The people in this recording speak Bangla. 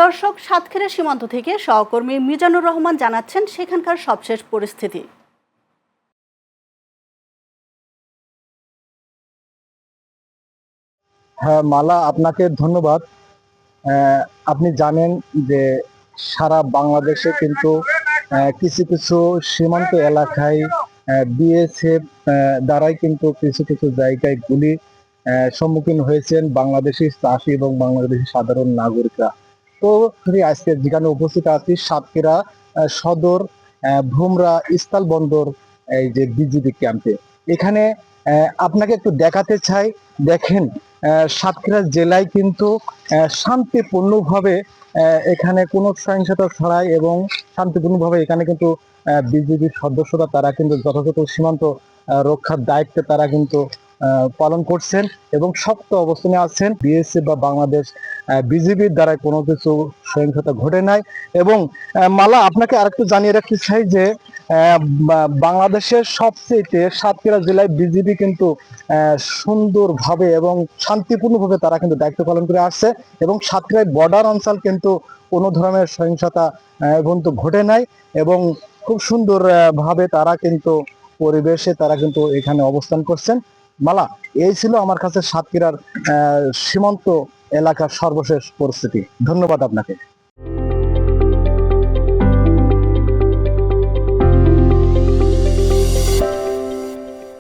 দর্শক, সাতক্ষীরা সীমান্ত থেকে সহকর্মী মিজানুর রহমান জানাচ্ছেন সেখানকার সবশেষ পরিস্থিতি। হ্যাঁ মালা, আপনাকে ধন্যবাদ। আপনি জানেন যে সারা বাংলাদেশে কিন্তু কিছু কিছু সীমান্ত এলাকায় বিএসএফ দ্বারাই কিন্তু কিছু কিছু জায়গায় গুলি সম্মুখীন হয়েছেন বাংলাদেশি চাষি এবং বাংলাদেশি সাধারণ নাগরিকরা। তো আজকে যেখানে উপস্থিত আছি সাতক্ষীরা সদর ভুমরা স্থল বন্দর এই যে বিজিবি ক্যাম্পে, এখানে আপনাকে একটু দেখাতে চাই। দেখেন, সাতক্ষীরা জেলায় কিন্তু শান্তিপূর্ণভাবে এখানে কোনো সহিংসতা ছাড়াই এবং শান্তিপূর্ণভাবে এখানে কিন্তু বিজিবির সদস্যরা তারা কিন্তু যথাযথ সীমান্ত রক্ষার দায়িত্বে তারা কিন্তু পালন করছেন এবং শক্ত অবস্থানে আছেন। বিএসএফ বা বাংলাদেশ বিজিবির দ্বারা কোনো কিছু সহিংসতা ঘটে নাই। এবং মালা, আপনাকে আরেকটু জানিয়ে রাখতে চাই যে বাংলাদেশের সবচেয়ে সাতক্ষীরা জেলায় বিজিবি কিন্তু সুন্দরভাবে এবং শান্তিপূর্ণভাবে তারা কিন্তু দায়িত্ব পালন করে আসছে এবং সাতক্ষীরায় বর্ডার অঞ্চল কিন্তু কোনো ধরনের সহিংসতা কিন্তু ঘটে নাই এবং খুব সুন্দর ভাবে তারা কিন্তু পরিবেশে তারা কিন্তু এখানে অবস্থান করছেন। মালা, এই ছিল আমার কাছে সাতক্ষীরার সীমান্ত এলাকার সর্বশেষ পরিস্থিতি। ধন্যবাদ আপনাকে।